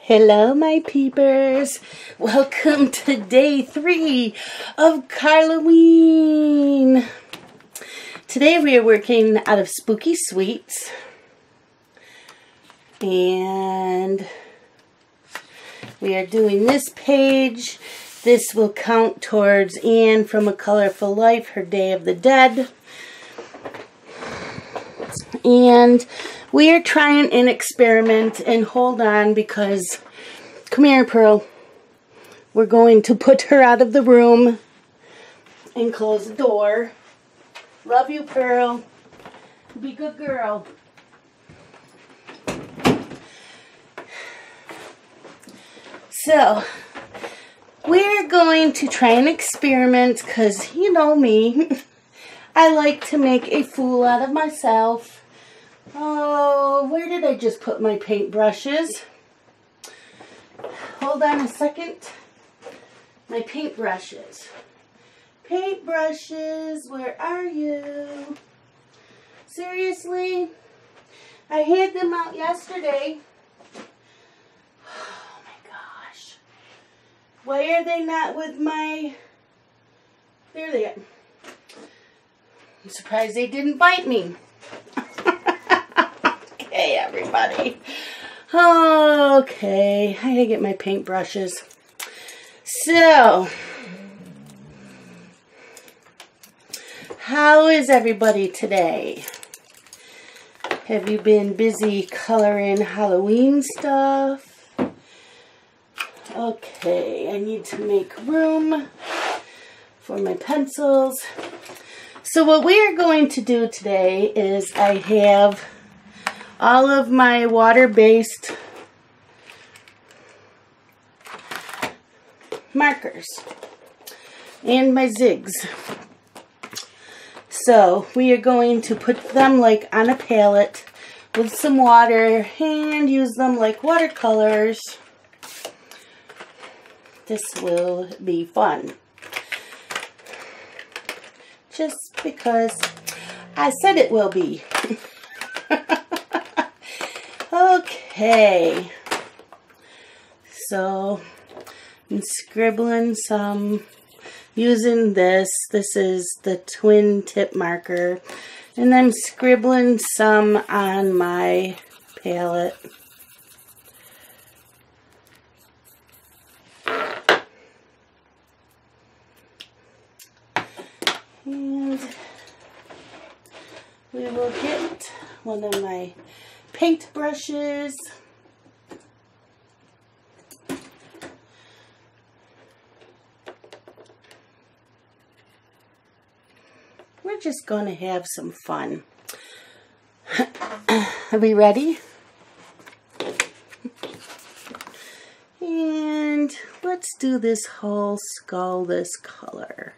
Hello, my peepers. Welcome to day 3 of Halloween. Today we are working out of Spooky Sweets. And we are doing this page. This will count towards Anne from A Colorful Life, her Day of the Dead. And we are trying an experiment, and hold on because, come here, Pearl. We're going to put her out of the room and close the door. Love you, Pearl. Be a good girl. So, we're going to try an experiment because, you know me, I like to make a fool out of myself. Oh, where did I just put my paintbrushes? Hold on a second. My paintbrushes. Paintbrushes, where are you? Seriously? I had them out yesterday. Oh my gosh. Why are they not with my... There they are. I'm surprised they didn't bite me. Hey, everybody. Okay, I gotta get my paintbrushes. So, how is everybody today? Have you been busy coloring Halloween stuff? Okay, I need to make room for my pencils. So what we are going to do today is I have all of my water-based markers and my zigs. So we are going to put them like on a palette with some water and use them like watercolors. This will be fun. Just because I said it will be. Okay, so I'm scribbling some, using this is the twin tip marker, and I'm scribbling some on my palette. And we will get one of my paint brushes. We're just going to have some fun. Are we ready? And let's do this whole skull this color.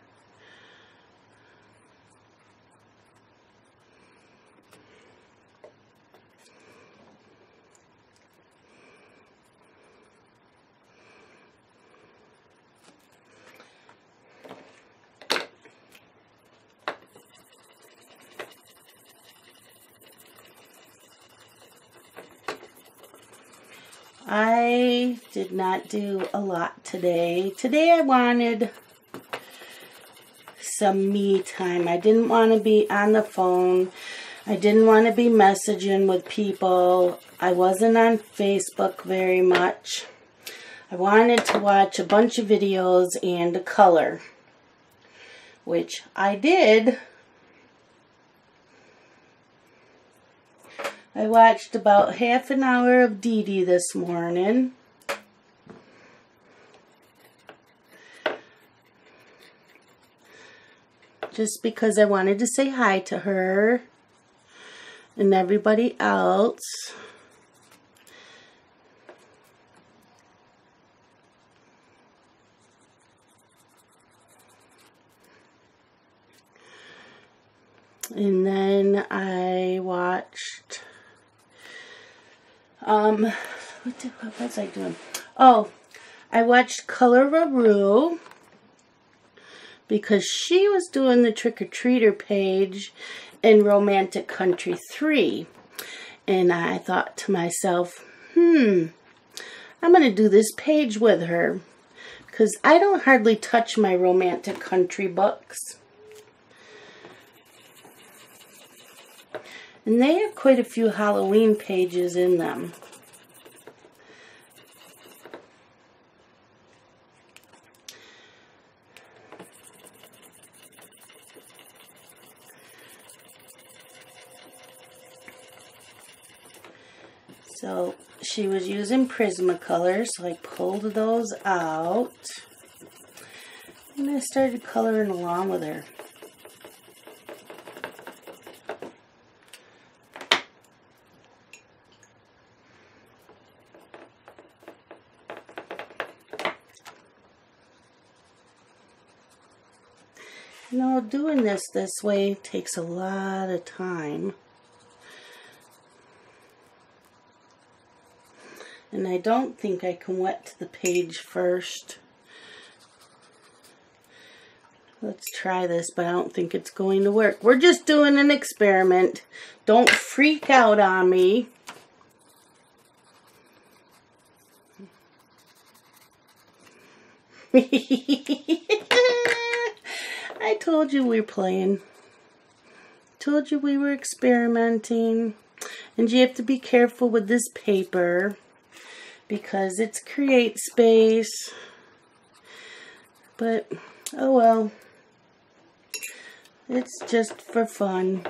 I did not do a lot today. Today I wanted some me time. I didn't want to be on the phone. I didn't want to be messaging with people. I wasn't on Facebook very much. I wanted to watch a bunch of videos and color, which I did. I watched about half an hour of Dee Dee this morning. Just because I wanted to say hi to her and everybody else. And then I watched... what was I doing? Oh, I watched Color-a-Roo because she was doing the trick-or-treater page in Romantic Country 3. And I thought to myself, I'm going to do this page with her because I don't hardly touch my romantic country books. And they have quite a few Halloween pages in them. So she was using Prismacolor, so I pulled those out. And I started coloring along with her. You know, doing this way takes a lot of time. And I don't think I can wet the page first. Let's try this, but I don't think it's going to work. We're just doing an experiment. Don't freak out on me. I told you we were playing. Told you we were experimenting. And you have to be careful with this paper because it's create space. But, oh well. It's just for fun.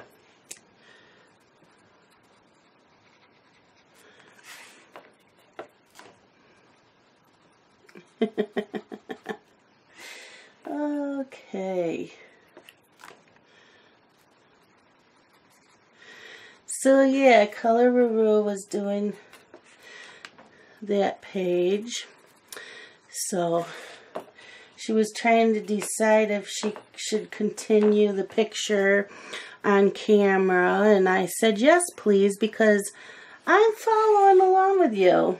Okay. So yeah, Color Ruru was doing that page. So she was trying to decide if she should continue the picture on camera, and I said yes please because I'm following along with you.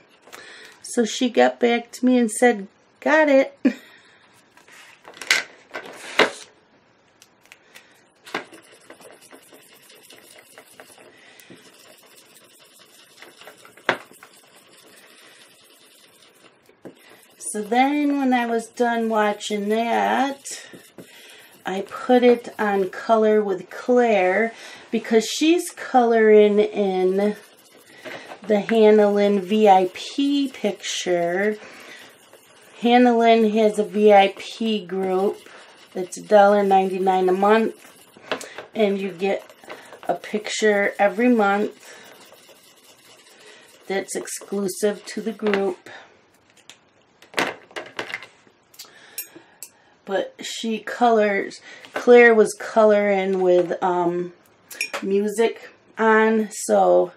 So she got back to me and said, got it. So then when I was done watching that, I put it on Color with Claire because she's coloring in the Hannah Lynn VIP picture. Hannah Lynn has a VIP group that's $1.99 a month, and you get a picture every month that's exclusive to the group. But she colors, Claire was coloring with music on, so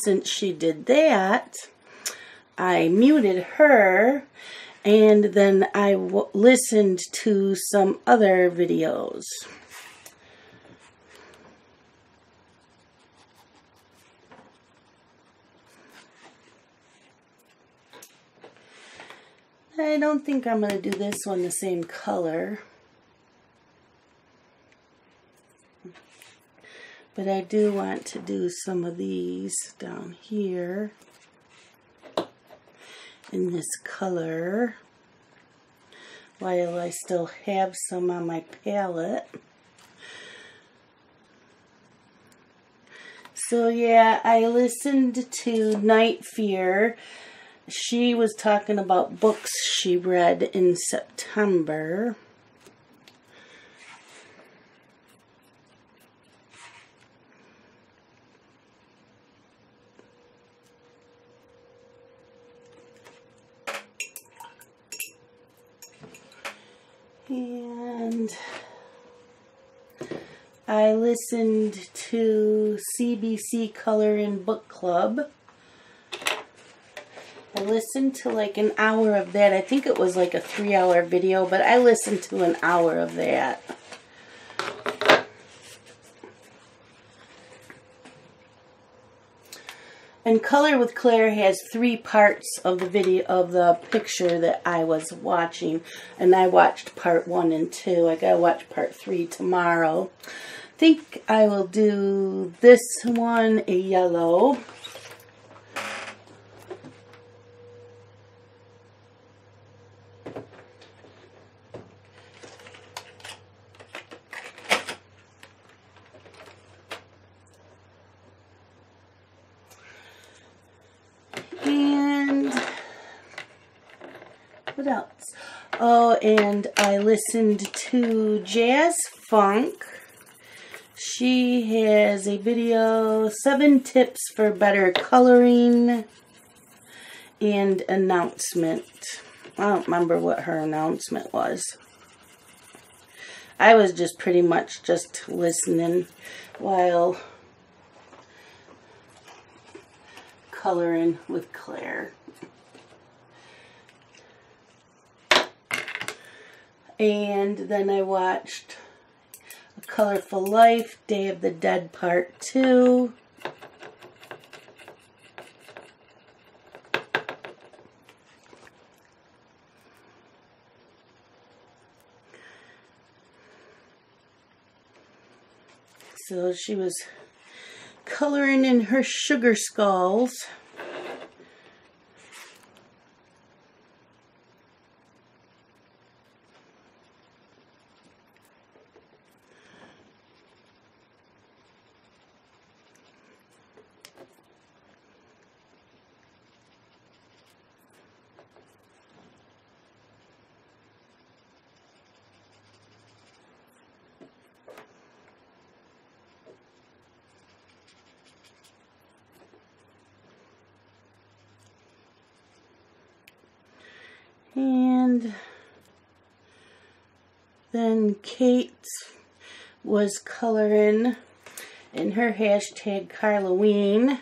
since she did that, I muted her, and then I listened to some other videos. I don't think I'm going to do this one the same color. But I do want to do some of these down here in this color while I still have some on my palette. So yeah, I listened to Night Fear. She was talking about books she read in September. And I listened to CBC Color in Book Club. I listened to like an hour of that. I think it was like a 3-hour video, but I listened to an hour of that. And Color with Claire has 3 parts of the video, of the picture that I was watching. And I watched part 1 and 2. I gotta watch part 3 tomorrow. think I will do this one a yellow. And what else? Oh, and I listened to Jazz Funk. She has a video, 7 tips for better coloring and announcement. I don't remember what her announcement was. I was just pretty much just listening while coloring with Claire. And then I watched A Colorful Life, Day of the Dead Part 2. So she was coloring in her sugar skulls. And then Kate was coloring in her hashtag Carloween,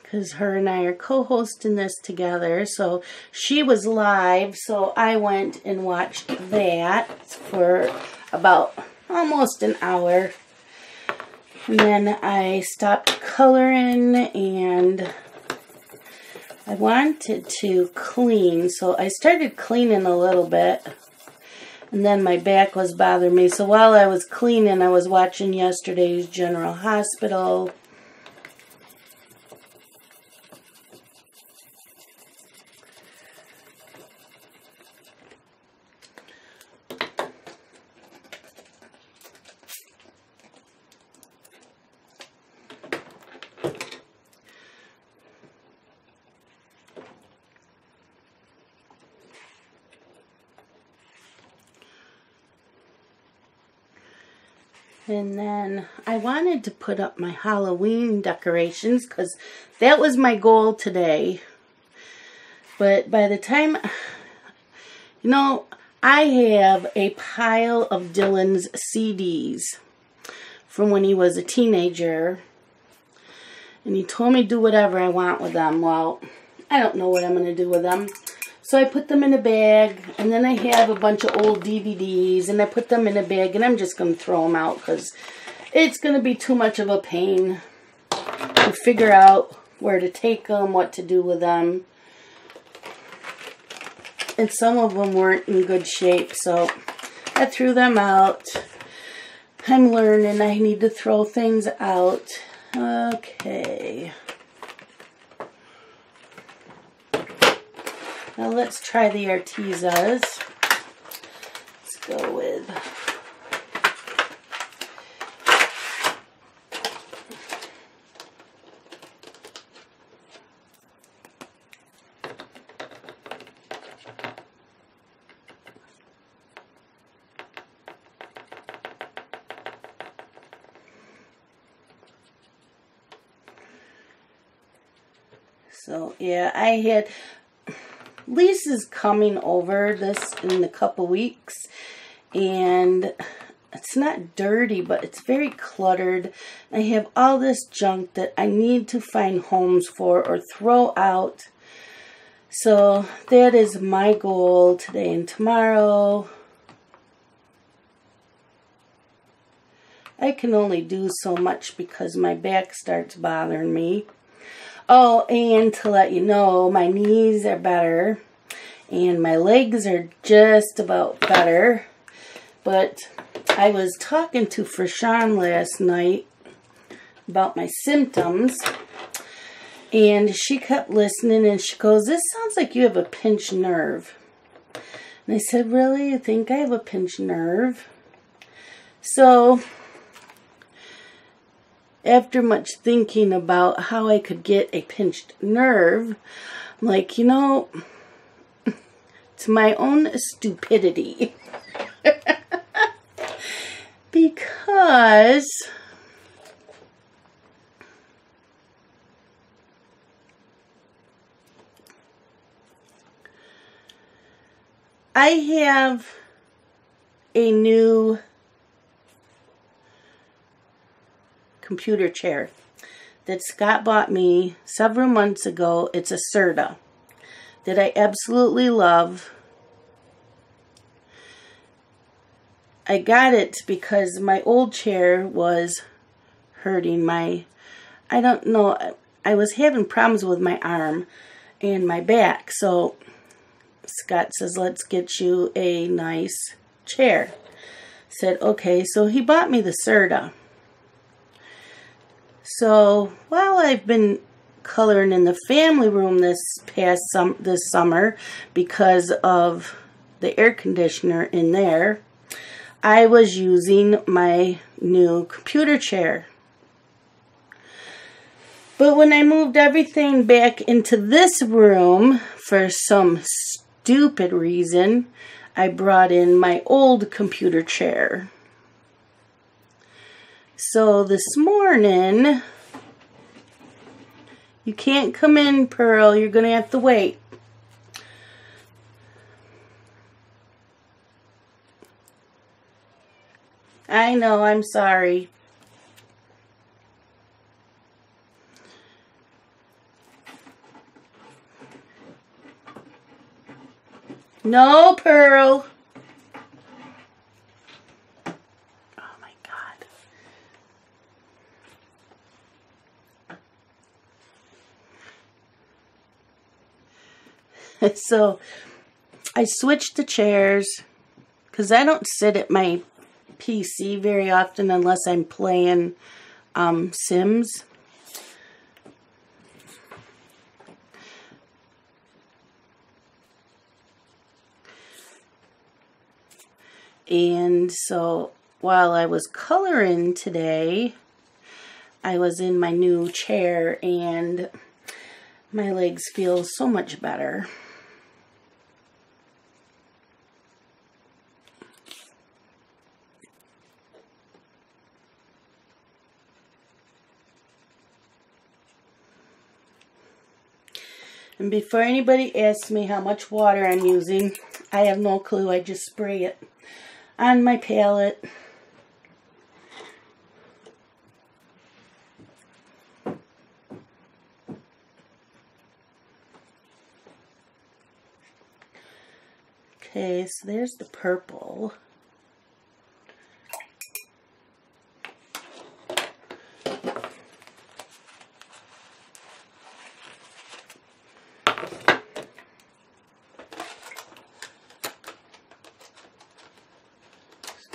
because her and I are co-hosting this together. So she was live, so I went and watched that for about almost an hour. And then I stopped coloring and I wanted to clean, so I started cleaning a little bit, and then my back was bothering me. So while I was cleaning, I was watching yesterday's General Hospital. And then I wanted to put up my Halloween decorations because that was my goal today. But by the time, you know, I have a pile of Dylan's CDs from when he was a teenager. And he told me to do whatever I want with them. Well, I don't know what I'm going to do with them. So I put them in a bag, and then I have a bunch of old DVDs, and I put them in a bag, and I'm just going to throw them out because it's going to be too much of a pain to figure out where to take them, what to do with them. And some of them weren't in good shape, so I threw them out. I'm learning I need to throw things out. Okay. Now let's try the Artezas. Let's go with so yeah, I had Lisa's coming over this in a couple weeks, and it's not dirty, but it's very cluttered. I have all this junk that I need to find homes for or throw out. So that is my goal today and tomorrow. I can only do so much because my back starts bothering me. Oh, and to let you know, my knees are better, and my legs are just about better, but I was talking to Frashan last night about my symptoms, and she kept listening, and she goes, "This sounds like you have a pinched nerve." And I said, "Really? You think I have a pinched nerve?" So, after much thinking about how I could get a pinched nerve, I'm like, it's my own stupidity. Because I have a new computer chair that Scott bought me several months ago. It's a Serta that I absolutely love. I got it because my old chair was hurting I don't know, I was having problems with my arm and my back. So Scott says, "Let's get you a nice chair." Said, okay. So he bought me the Serta. So while I've been coloring in the family room this summer because of the air conditioner in there, I was using my new computer chair. But when I moved everything back into this room, for some stupid reason, I brought in my old computer chair. So this morning, you can't come in, Pearl. You're going to have to wait. I know, I'm sorry. No, Pearl. Oh my God. So I switched the chairs because I don't sit at my PC very often unless I'm playing Sims. And so while I was coloring today, I was in my new chair and my legs feel so much better. And before anybody asks me how much water I'm using, I have no clue. I just spray it on my palette. Okay, so there's the purple.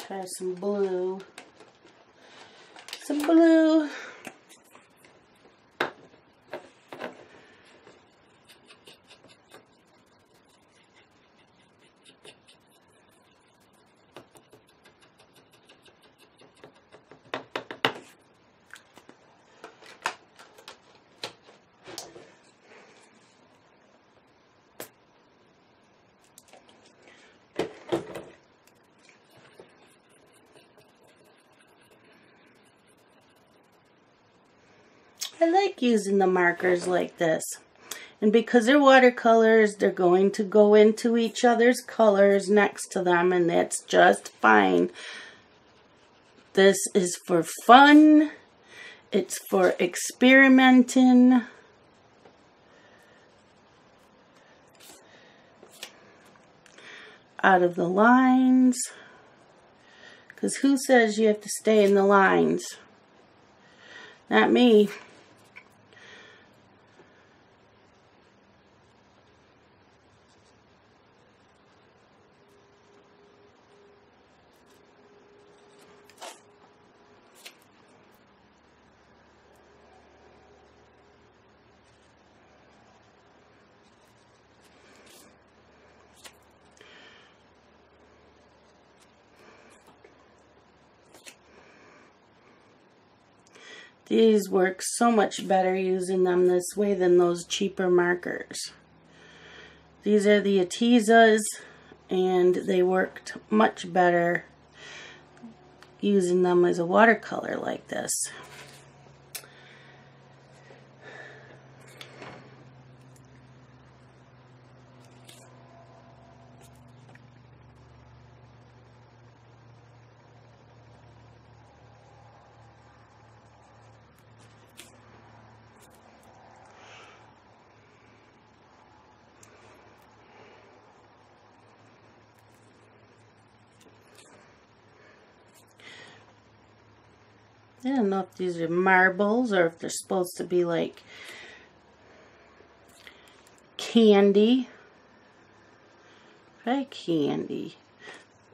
Try some blue. Some blue. I like using the markers like this. And because they're watercolors, they're going to go into each other's colors next to them, and that's just fine. This is for fun. It's for experimenting. Out of the lines. Because who says you have to stay in the lines? Not me. These work so much better using them this way than those cheaper markers. These are the Atizas, and they worked much better using them as a watercolor like this. I don't know if these are marbles or if they're supposed to be like candy. Try candy.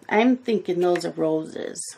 I'm thinking those are roses.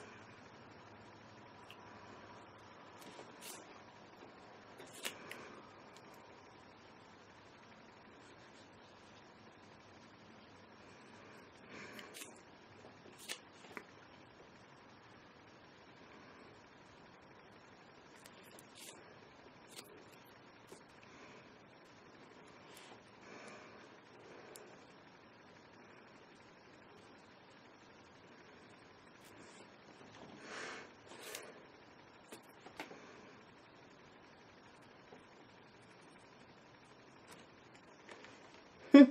I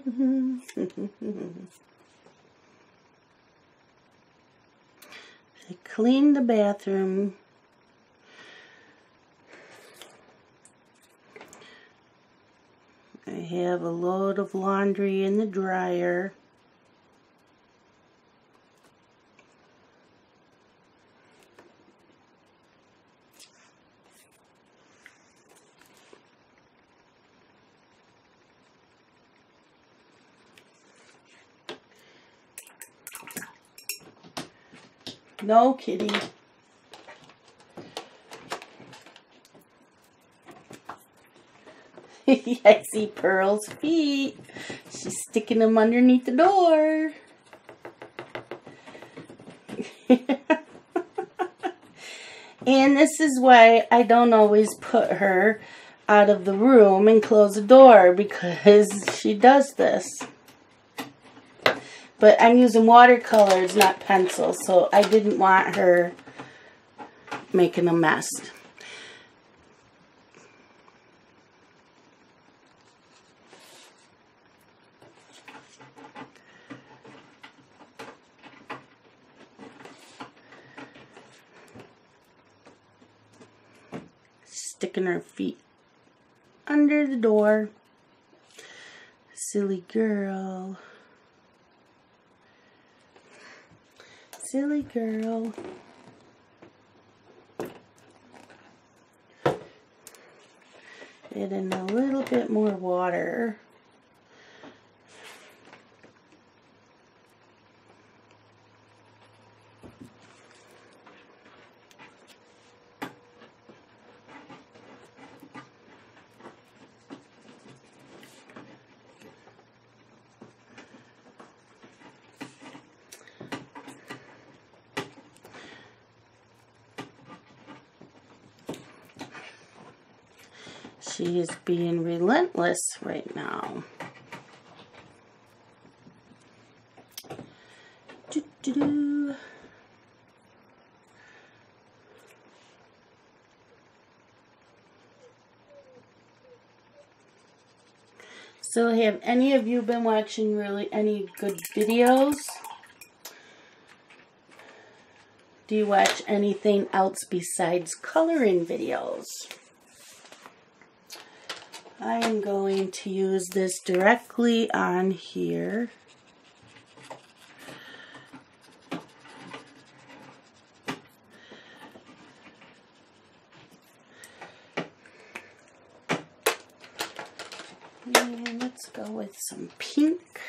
cleaned the bathroom. I have a load of laundry in the dryer. No, kitty. I see Pearl's feet. She's sticking them underneath the door. And this is why I don't always put her out of the room and close the door, because she does this. But I'm using watercolors, not pencils, so I didn't want her making a mess. Sticking her feet under the door. Silly girl. Silly girl. Add in a little bit more water. She is being relentless right now. Doo-doo-doo. So have any of you been watching really any good videos? Do you watch anything else besides coloring videos? I am going to use this directly on here. And let's go with some pink.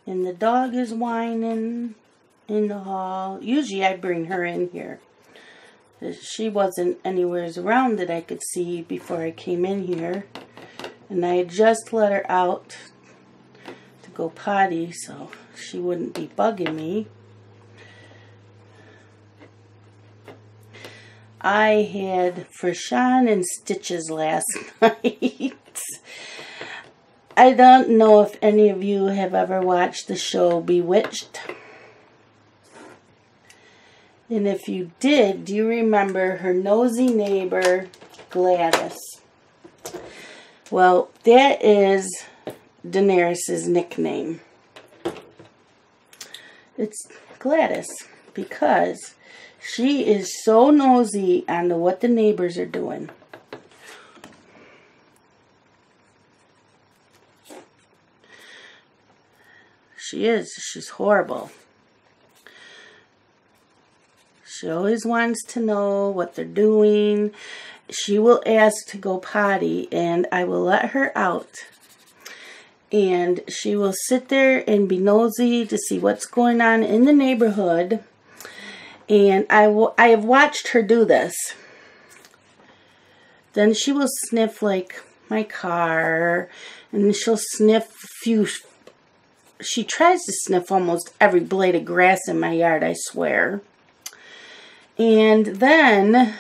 And the dog is whining in the hall. Usually I bring her in here. She wasn't anywhere around that I could see before I came in here. And I had just let her out to go potty, so she wouldn't be bugging me. I had Frishon and Stitches last night. I don't know if any of you have ever watched the show Bewitched. And if you did, do you remember her nosy neighbor, Gladys? Well, that is Daenerys' nickname. It's Gladys because she is so nosy on what the neighbors are doing. She is. She's horrible. She always wants to know what they're doing. She will ask to go potty, and I will let her out. And she will sit there and be nosy to see what's going on in the neighborhood. And I have watched her do this. Then she will sniff like my car, and she'll sniff a few. She tries to sniff almost every blade of grass in my yard, I swear. And then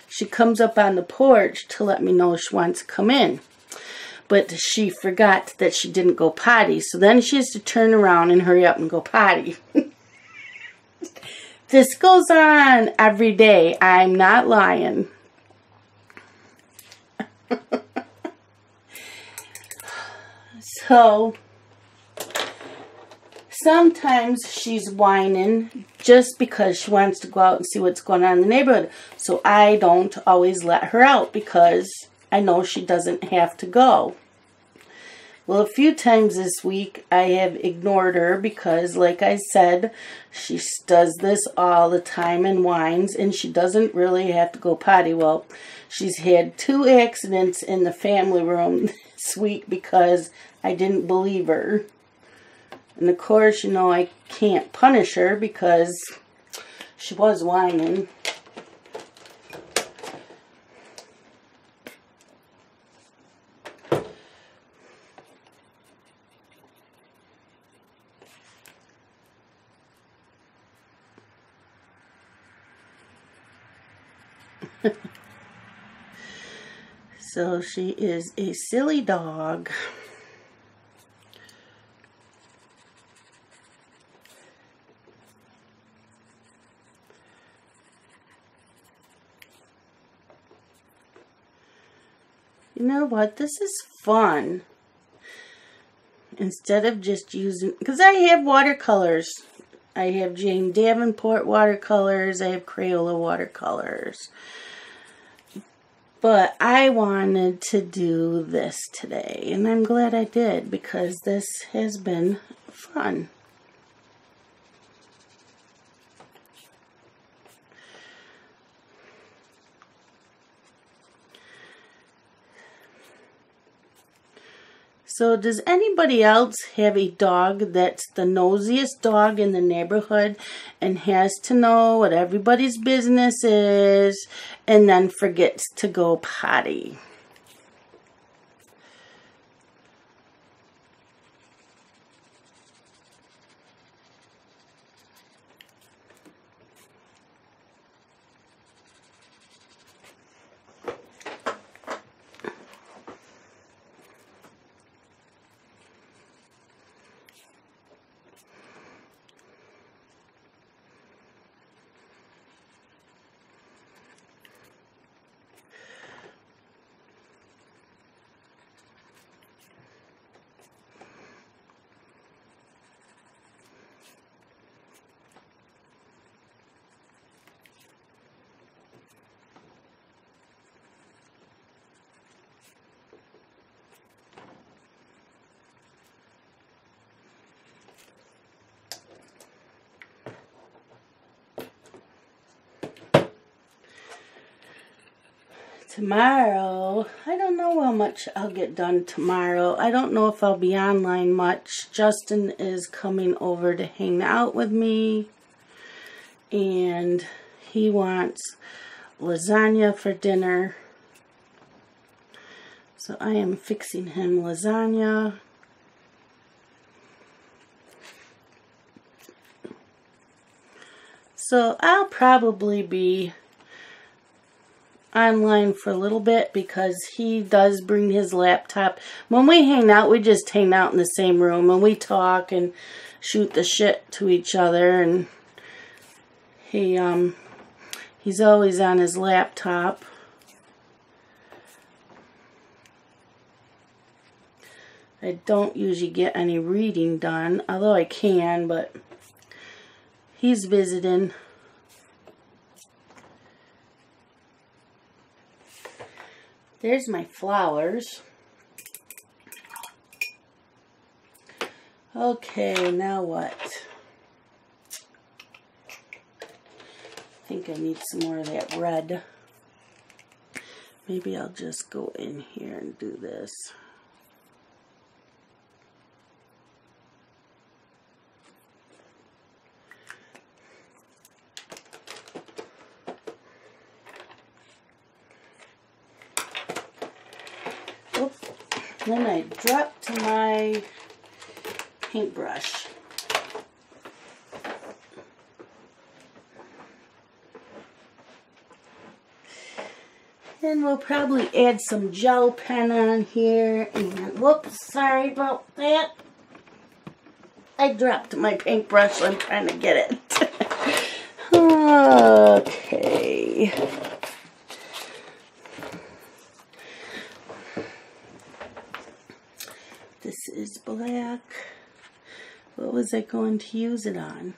she comes up on the porch to let me know she wants to come in. But she forgot that she didn't go potty. So then she has to turn around and hurry up and go potty. This goes on every day. I'm not lying. So sometimes she's whining just because she wants to go out and see what's going on in the neighborhood. So I don't always let her out because I know she doesn't have to go. Well, a few times this week I have ignored her because, like I said, she does this all the time and whines, and she doesn't really have to go potty. Well, she's had 2 accidents in the family room this week because I didn't believe her. And of course, you know, I can't punish her because she was whining. So she is a silly dog. You know what? This is fun. Instead of just using, because I have watercolors. I have Jane Davenport watercolors. I have Crayola watercolors. But I wanted to do this today, and I'm glad I did because this has been fun. So does anybody else have a dog that's the nosiest dog in the neighborhood and has to know what everybody's business is and then forgets to go potty? Tomorrow, I don't know how much I'll get done tomorrow. I don't know if I'll be online much. Justin is coming over to hang out with me, and he wants lasagna for dinner. So I am fixing him lasagna. So I'll probably be online for a little bit because he does bring his laptop. When we hang out, we just hang out in the same room and we talk and shoot the shit to each other, and he's always on his laptop. I don't usually get any reading done, although I can, but he's visiting. There's my flowers. Okay, now what? I think I need some more of that red. Maybe I'll just go in here and do this. Oops. Then I dropped my paintbrush. And we'll probably add some gel pen on here. And whoops, sorry about that. I dropped my paintbrush, so I'm trying to get it. Okay. This is black. What was I going to use it on?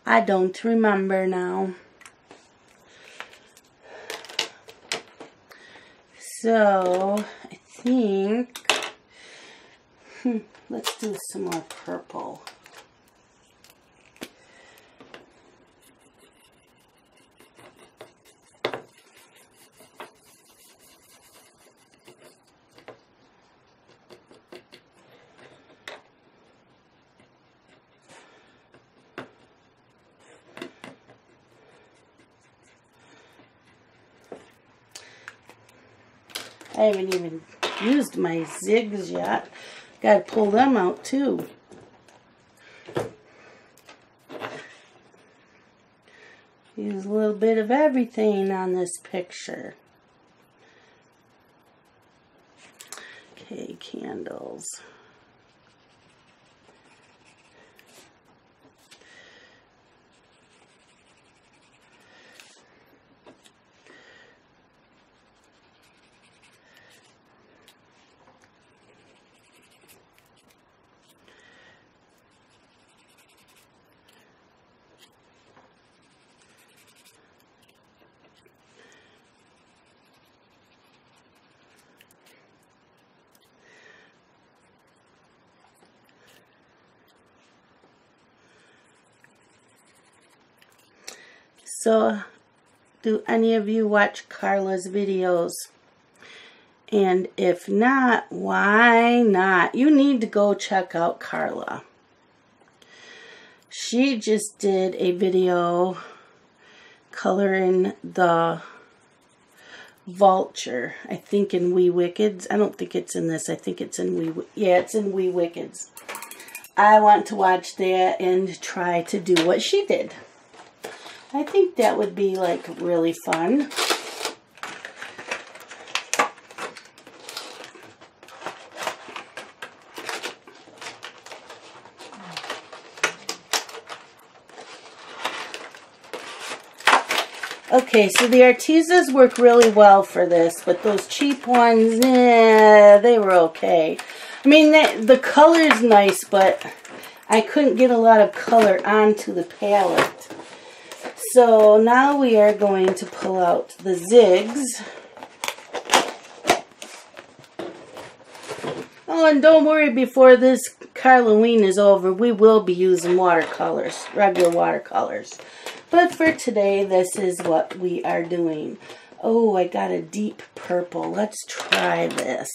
I don't remember now. So, I think, let's do some more purple. I haven't even used my zigs yet. Got to pull them out too. Use a little bit of everything on this picture. Okay, candles. So, do any of you watch Carla's videos? And if not, why not? You need to go check out Carla. She just did a video coloring the vulture, I think in Wee Wickeds. I don't think it's in this. I think it's in it's in Wee Wickeds. I want to watch that and try to do what she did. I think that would be like really fun. Okay, so the Artezas work really well for this, but those cheap ones, they were okay. I mean, the color's nice, but I couldn't get a lot of color onto the palette. So now we are going to pull out the zigs. Oh, and don't worry, before this Halloween is over, we will be using watercolors, regular watercolors. But for today, this is what we are doing. Oh, I got a deep purple. Let's try this.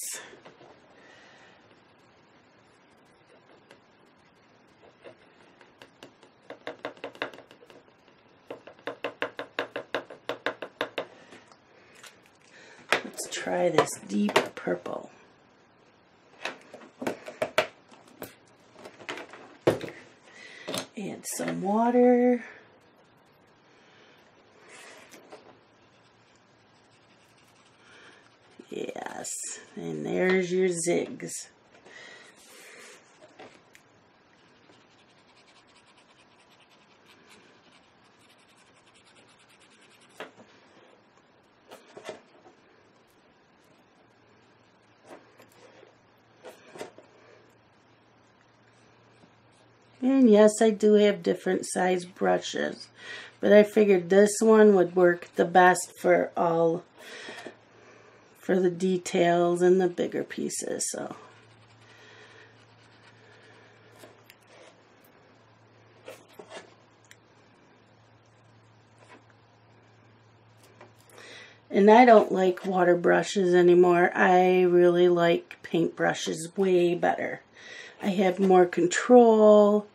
Let's try this deep purple. Add some water. there's your zigs. And yes, I do have different size brushes, but I figured this one would work the best for the details and the bigger pieces. So and I don't like water brushes anymore. I really like paint brushes way better. I have more control.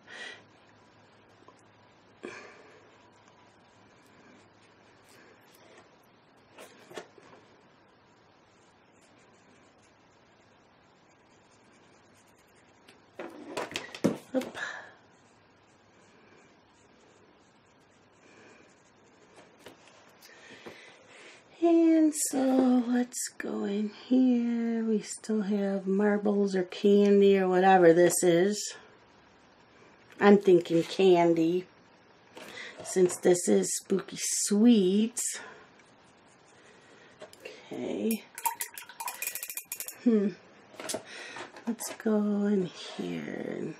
Oop. And so let's go in here. We still have marbles or candy or whatever this is. I'm thinking candy, since this is Spooky Sweets. Okay. Let's go in here.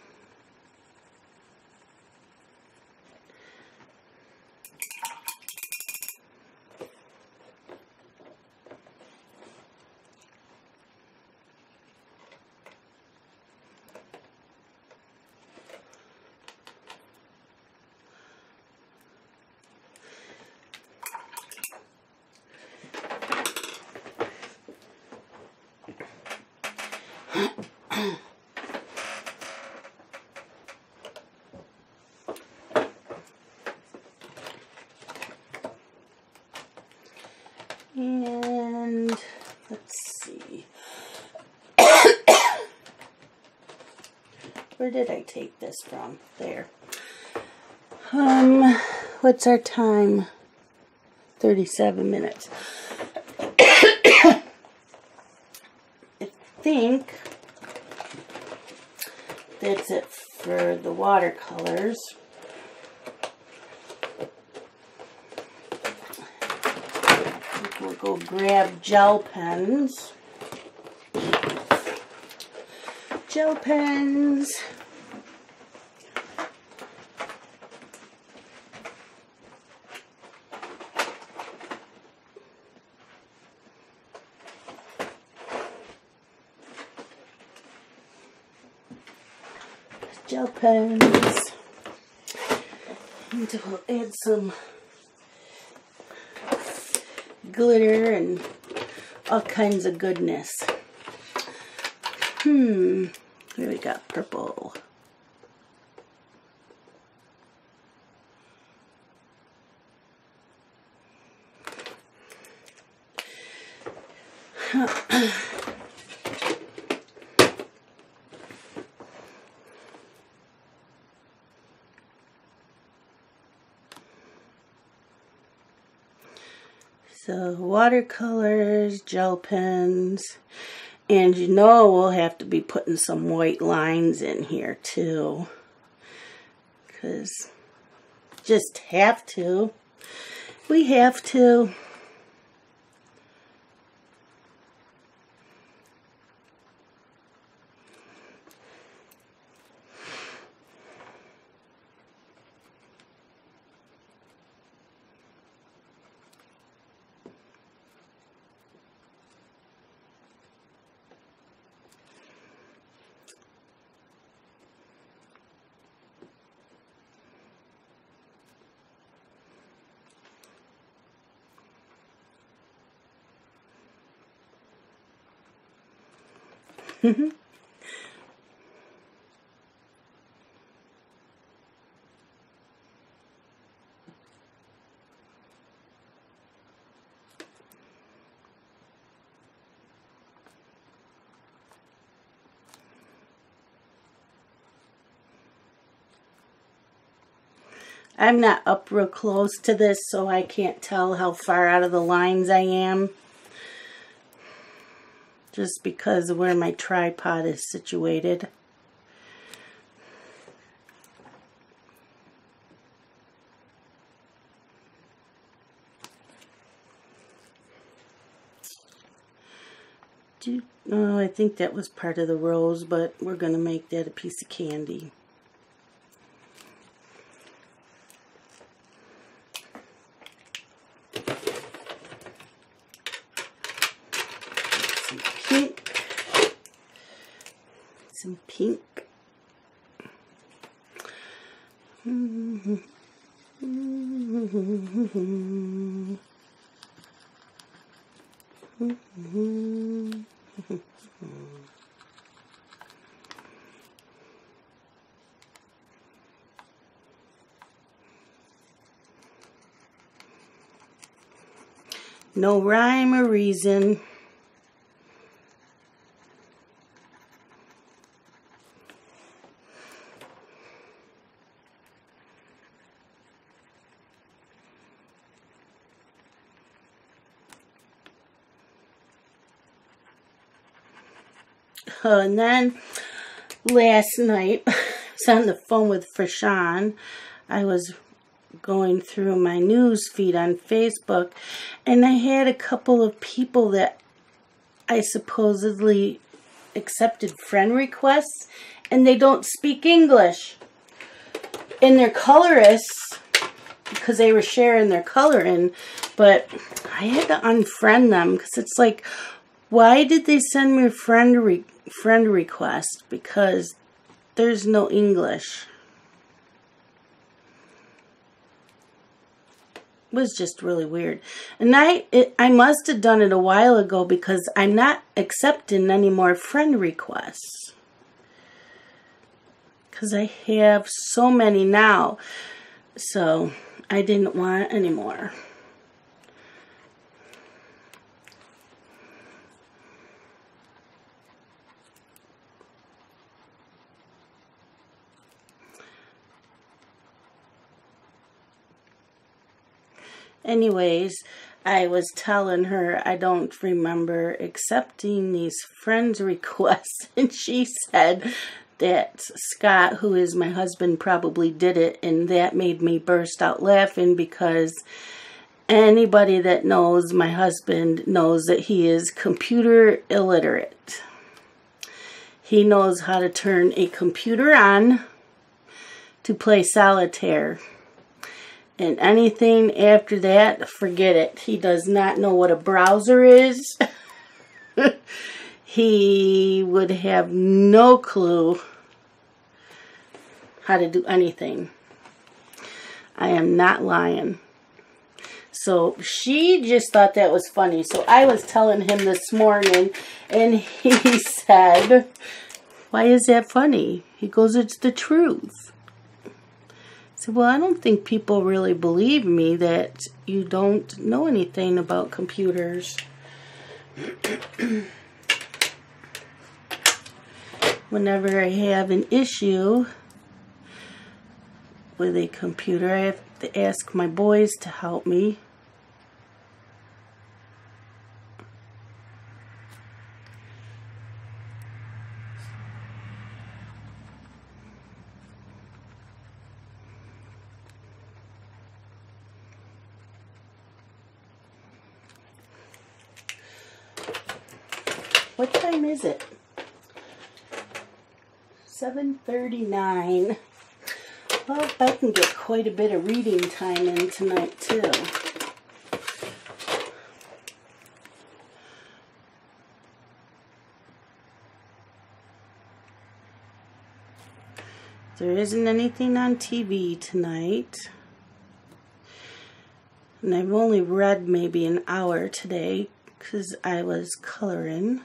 And let's see. Where did I take this from? There. What's our time? 37 minutes. I think that's it for the watercolors. We'll go grab gel pens. Gel pens. Gel pens. And we'll add some glitter and all kinds of goodness. Here we got purple. So watercolors, gel pens, and you know we'll have to be putting some white lines in here too, because just have to. We have to. I'm not up real close to this, so I can't tell how far out of the lines I am. just because of where my tripod is situated. Oh, I think that was part of the rose, but we're going to make that a piece of candy. Some pink. Some pink. No rhyme or reason. And then last night, I was on the phone with Fashawn. I was going through my news feed on Facebook, and I had a couple of people that I supposedly accepted friend requests, and they don't speak English. And they're colorists, because they were sharing their coloring, but I had to unfriend them, because it's like, why did they send me a friend request? Because there's no English. It was just really weird. And I must have done it a while ago, because I'm not accepting any more friend requests. Because I have so many now. So I didn't want any more. Anyways, I was telling her I don't remember accepting these friends requests, and she said that Scott, who is my husband, probably did it, and that made me burst out laughing, because anybody that knows my husband knows that he is computer illiterate. He knows how to turn a computer on to play solitaire. And anything after that, forget it. He does not know what a browser is. He would have no clue how to do anything. I am not lying. So she just thought that was funny. So I was telling him this morning, and he said, "Why is that funny?" He goes, "It's the truth." I said, "Well, I don't think people really believe me that you don't know anything about computers." Whenever I have an issue with a computer, I have to ask my boys to help me. What time is it? 7:39. Well, I can get quite a bit of reading time in tonight, too. There isn't anything on TV tonight. And I've only read maybe an hour today, because I was coloring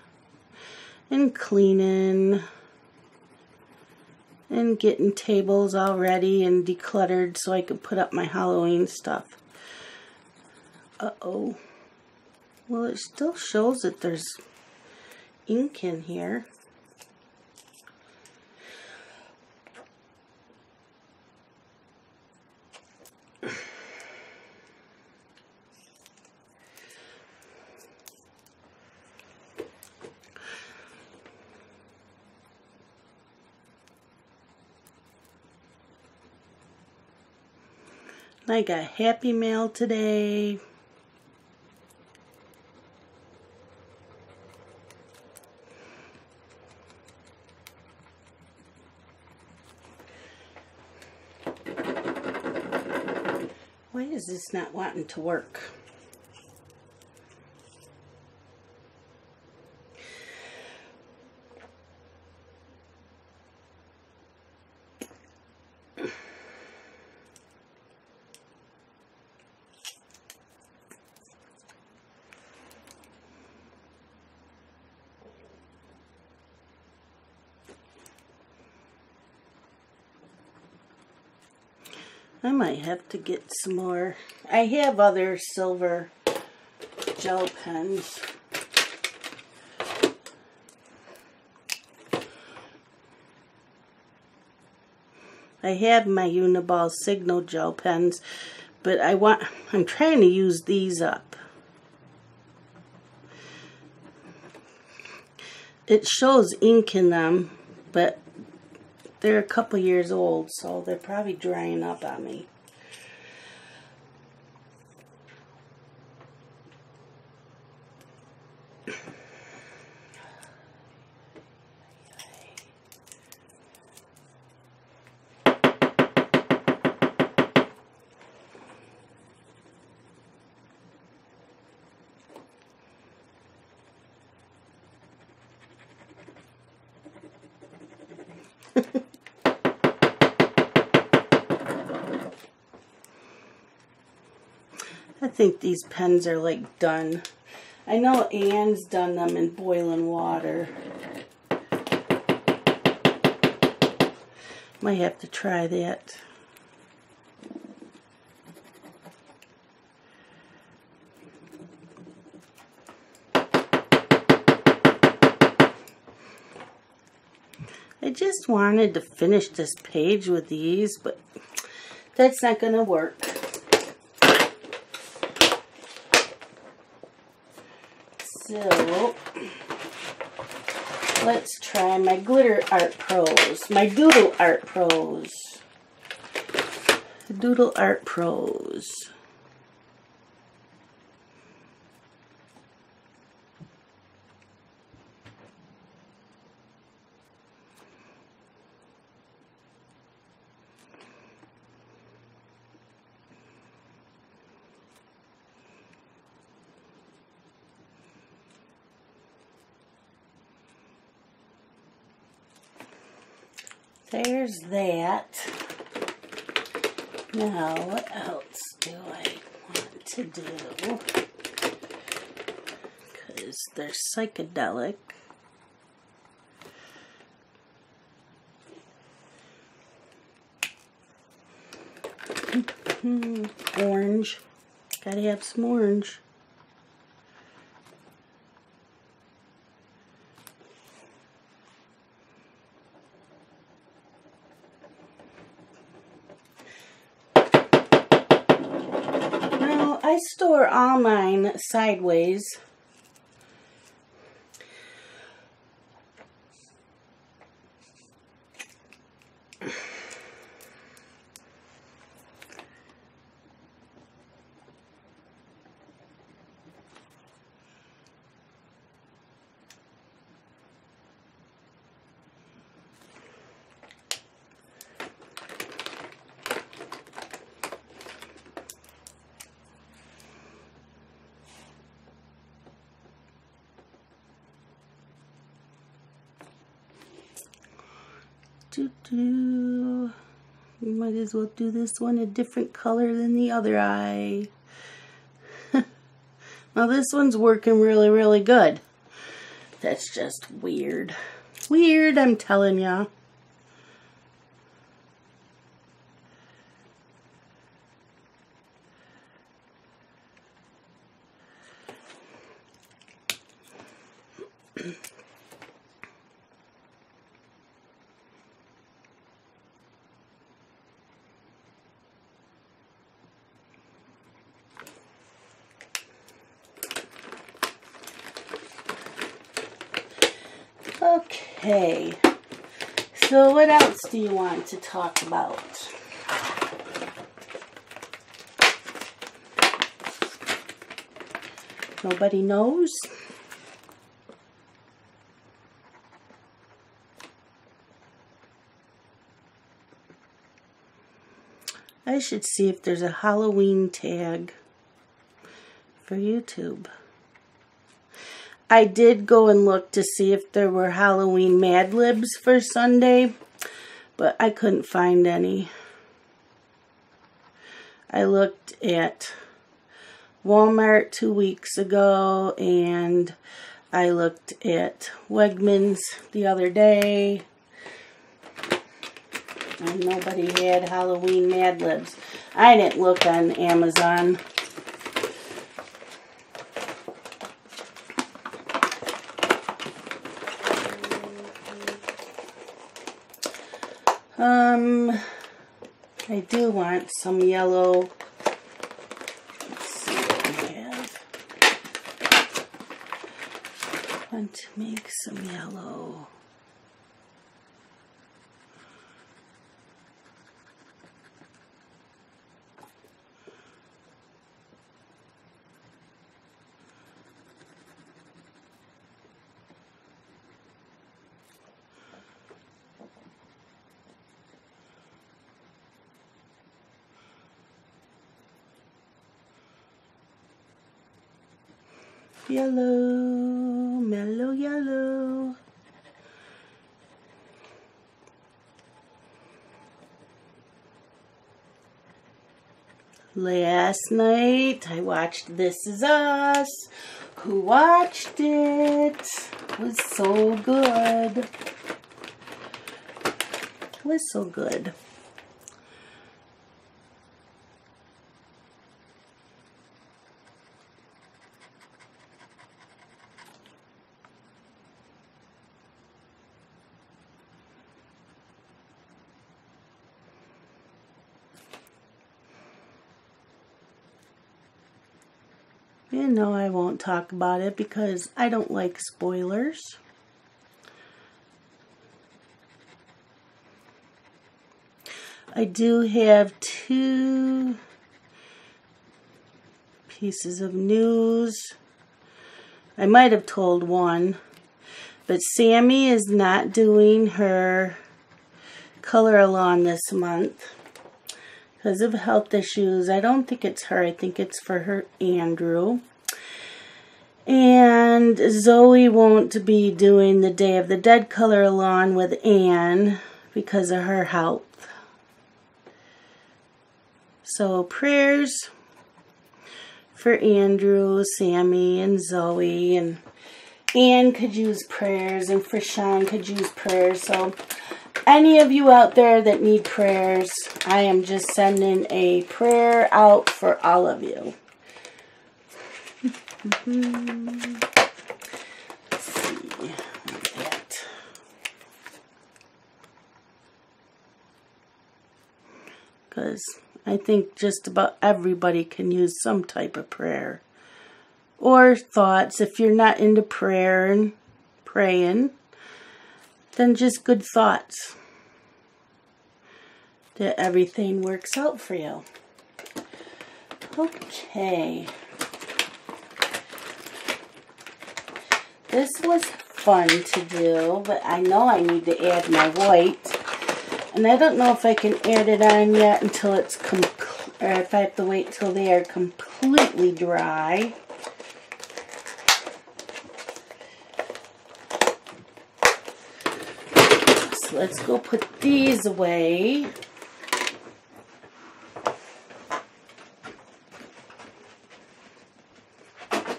and cleaning and getting tables all ready and decluttered so I could put up my Halloween stuff. Uh-oh. Well, it still shows that there's ink in here. I got Happy Mail today. Why is this not wanting to work? I might have to get some more. I have other silver gel pens. I have my Uniball Signal gel pens, but I'm trying to use these up. It shows ink in them, but they're a couple years old, so they're probably drying up on me. I think these pens are like done. I know Anne's done them in boiling water. Might have to try that. I just wanted to finish this page with these, but that's not going to work. So, let's try my Glitter Art Pros, my Doodle Art Pros. Doodle Art Pros. There's that. Now, what else do I want to do? Because they're psychedelic. Orange. Gotta have some orange. I store all mine sideways. You might as well do this one a different color than the other eye. Now this one's working really, really good. That's just weird. Weird, I'm telling ya. Okay, so what else do you want to talk about? nobody knows. I should see if there's a Halloween tag for YouTube. I did go and look to see if there were Halloween Mad Libs for Sunday, but I couldn't find any. I looked at Walmart 2 weeks ago, and I looked at Wegmans the other day, and nobody had Halloween Mad Libs. I didn't look on Amazon. I do want some yellow. Let's see what we have. I want to make some yellow. Yellow, mellow yellow. Last night I watched This Is Us. Who watched it? It was so good. It was so good. You know I won't talk about it because I don't like spoilers. I do have 2 pieces of news. I might have told one, but Sammy is not doing her color-a-thon this month because of health issues. I don't think it's her. I think it's for her Andrew. And Zoe won't be doing the Day of the Dead color-a-thon with Anne because of her health. So prayers for Andrew, Sammy, and Zoe, and Anne could use prayers, and for Sean could use prayers. So any of you out there that need prayers, I am just sending a prayer out for all of you. Let's see. Because I think just about everybody can use some type of prayer. Or thoughts. If you're not into prayer and praying, then just good thoughts. That everything works out for you. Okay. This was fun to do, but I know I need to add my white. And I don't know if I can add it on yet until it's or if I have to wait till they are completely dry. So let's go put these away.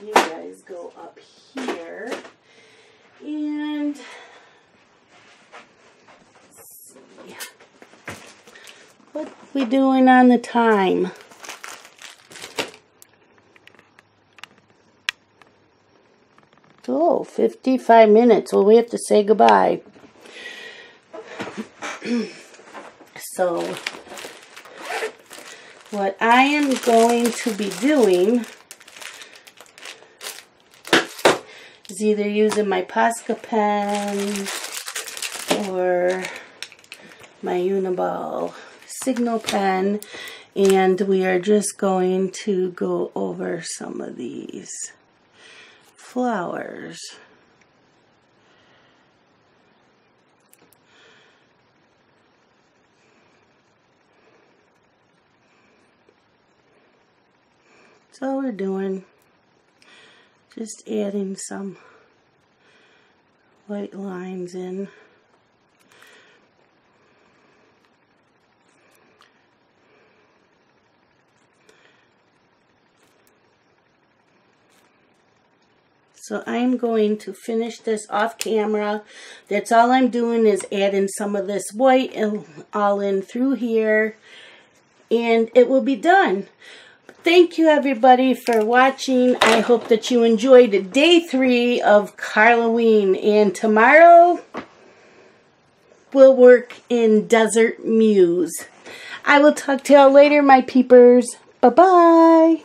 You guys go up here. And let's see. What are we doing on the time? Oh, 55 minutes. Well, we have to say goodbye. So, what I am going to be doing is either using my Posca pen or my Uniball Signal pen, and we are just going to go over some of these. flowers. That's all we're doing. Just adding some white lines in. So I'm going to finish this off camera. That's all I'm doing is adding some of this white and all in through here. And it will be done. Thank you everybody for watching. I hope that you enjoyed day 3 of Halloween. And tomorrow we'll work in Desert Muse. I will talk to y'all later, my peepers. Bye-bye.